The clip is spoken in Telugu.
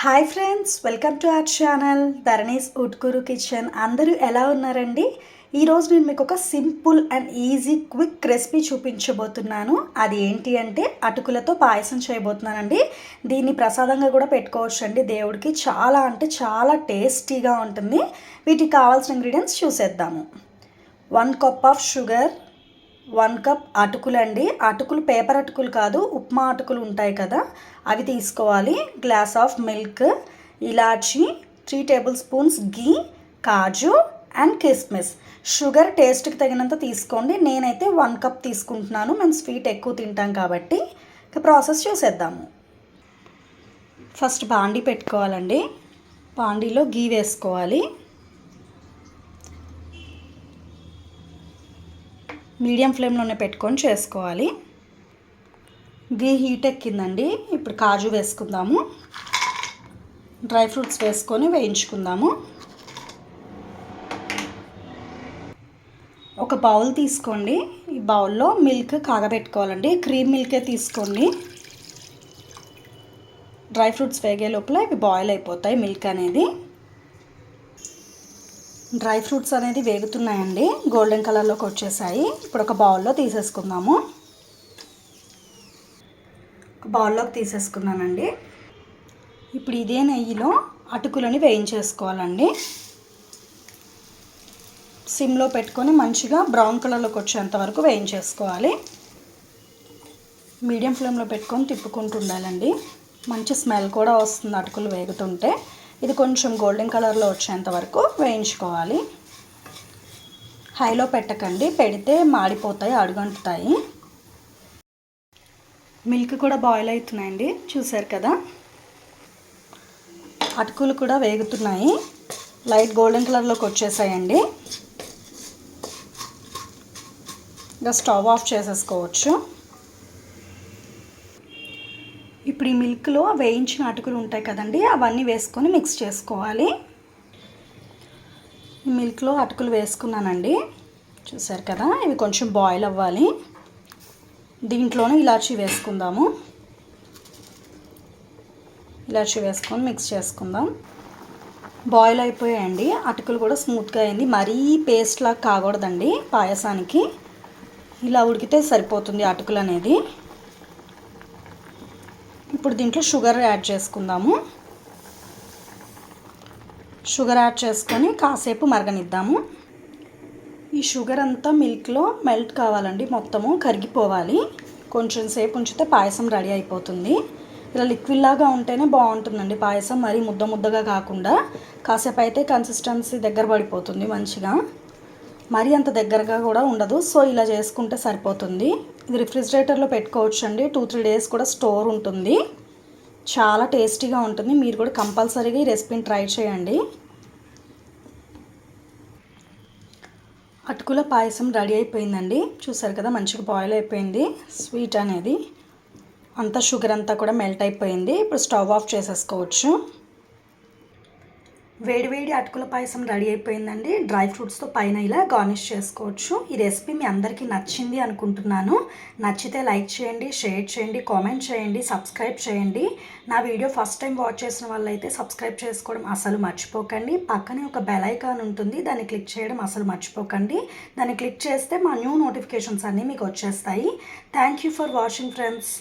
Hi friends, welcome to our channel Dharani's Utkoor kitchen. అందరూ ఎలా ఉన్నారండి? ఈరోజు నేను మీకు ఒక simple and easy quick recipe చూపించబోతున్నాను. అది ఏంటి అంటే అటుకులతో పాయసం చేయబోతున్నానండి. దీన్ని ప్రసాదంగా కూడా పెట్టుకోవచ్చు అండి దేవుడికి. చాలా అంటే చాలా టేస్టీగా ఉంటుంది. వీటికి కావాల్సిన ఇంగ్రీడియంట్స్ చూసేద్దాము. 1 కప్ ఆఫ్ షుగర్, 1 కప్ అటుకులు అండి. అటుకులు పేపర్ అటుకులు కాదు, ఉప్మా అటుకులు ఉంటాయి కదా, అవి తీసుకోవాలి. Glass of milk, elaichi, 3 table spoons ghee, kaju and కిస్మిస్. షుగర్ టేస్ట్కి తగినంత తీసుకోండి. నేనైతే 1 కప్ తీసుకుంటున్నాను. మేము స్వీట్ ఎక్కువ తింటాం కాబట్టి. ఇక ప్రాసెస్ చూసేద్దాము. ఫస్ట్ బాండీ పెట్టుకోవాలండి. బాండీలో గీ వేసుకోవాలి. మీడియం ఫ్లేమ్లోనే పెట్టుకొని చేసుకోవాలి. గీ హీట్ ఎక్కిందండి. ఇప్పుడు కాజు వేసుకుందాము. డ్రై ఫ్రూట్స్ వేసుకొని వేయించుకుందాము. ఒక బౌల్ తీసుకోండి. ఈ బౌల్లో మిల్క్ కాగబెట్టుకోవాలండి. క్రీమ్ మిల్కే తీసుకోండి. డ్రై ఫ్రూట్స్ వేగే లోపల ఇవి బాయిల్ అయిపోతాయి. మిల్క్ అనేది, డ్రై ఫ్రూట్స్ అనేది వేగుతున్నాయండి. గోల్డెన్ కలర్లోకి వచ్చేసాయి. ఇప్పుడు ఒక బౌల్లో తీసేసుకుందాము. ఒక బౌల్లోకి తీసేసుకున్నానండి. ఇప్పుడు ఇదే నెయ్యిలో అటుకులని వేయించేసుకోవాలండి. సిమ్లో పెట్టుకొని మంచిగా బ్రౌన్ కలర్లోకి వచ్చేంత వరకు వేయించేసుకోవాలి. మీడియం ఫ్లేమ్లో పెట్టుకొని తిప్పుకుంటూ ఉండాలండి. మంచి స్మెల్ కూడా వస్తుంది అటుకులు వేగుతుంటే. ఇది కొంచెం గోల్డెన్ కలర్లో వచ్చేంత వరకు వేయించుకోవాలి. హైలో పెట్టకండి, పెడితే మాడిపోతాయి, అడుగంటుతాయి. మిల్క్ కూడా బాయిల్ అవుతున్నాయండి, చూసారు కదా. అటుకులు కూడా వేగుతున్నాయి, లైట్ గోల్డెన్ కలర్లోకి వచ్చేసాయండి. ఇంకా స్టవ్ ఆఫ్ చేసేసుకోవచ్చు. ఇప్పుడు ఈ మిల్క్లో వేయించిన అటుకులు ఉంటాయి కదండి, అవన్నీ వేసుకొని మిక్స్ చేసుకోవాలి. ఈ మిల్క్లో అటుకులు వేసుకున్నానండి, చూసారు కదా. ఇవి కొంచెం బాయిల్ అవ్వాలి. దీంట్లోనే ఇలాచీ వేసుకుందాము. ఇలాచీ వేసుకొని మిక్స్ చేసుకుందాం. బాయిల్ అయిపోయాయండి. అటుకులు కూడా స్మూత్గా అయింది. మరీ పేస్ట్ లాగా కాకూడదండి పాయసానికి. ఇలా ఉడికితే సరిపోతుంది అటుకులు అనేది. ఇప్పుడు దీంట్లో షుగర్ యాడ్ చేసుకుందాము. షుగర్ యాడ్ చేసుకొని కాసేపు మరగనిద్దాము. ఈ షుగర్ అంతా మిల్క్లో మెల్ట్ కావాలండి, మొత్తము కరిగిపోవాలి. కొంచెం సేపు ఉంచితే పాయసం రెడీ అయిపోతుంది. ఇలా లిక్విడ్ లాగా ఉంటేనే బాగుంటుందండి పాయసం, మరీ ముద్ద ముద్దగా కాకుండా. కాసేపు అయితే కన్సిస్టెన్సీ దగ్గర పడిపోతుంది మంచిగా, మరీ అంత దగ్గరగా కూడా ఉండదు. సో ఇలా చేసుకుంటే సరిపోతుంది. ఇది రిఫ్రిజిరేటర్లో పెట్టుకోవచ్చు అండి. 2-3 డేస్ కూడా స్టోర్ ఉంటుంది. చాలా టేస్టీగా ఉంటుంది. మీరు కూడా కంపల్సరీగా ఈ రెసిపీని ట్రై చేయండి. అటుకుల పాయసం రెడీ అయిపోయిందండి, చూసారు కదా. మంచిగా బాయిల్ అయిపోయింది. స్వీట్ అనేది అంతా, షుగర్ అంతా కూడా మెల్ట్ అయిపోయింది. ఇప్పుడు స్టవ్ ఆఫ్ చేసేసుకోవచ్చు. వేడివేడి అటుకుల పాయసం రెడీ అయిపోయిందండి. డ్రై ఫ్రూట్స్తో పైన ఇలా గార్నిష్ చేసుకోవచ్చు. ఈ రెసిపీ మీ అందరికీ నచ్చింది అనుకుంటున్నాను. నచ్చితే లైక్ చేయండి, షేర్ చేయండి, కామెంట్ చేయండి, సబ్స్క్రైబ్ చేయండి. నా వీడియో ఫస్ట్ టైం వాచ్ చేసిన వాళ్ళైతే సబ్స్క్రైబ్ చేసుకోవడం అసలు మర్చిపోకండి. పక్కనే ఒక బెల్ ఐకాన్ ఉంటుంది, దాన్ని క్లిక్ చేయడం అసలు మర్చిపోకండి. దాన్ని క్లిక్ చేస్తే మా న్యూ నోటిఫికేషన్స్ అన్నీ మీకు వచ్చేస్తాయి. Thank you for watching friends.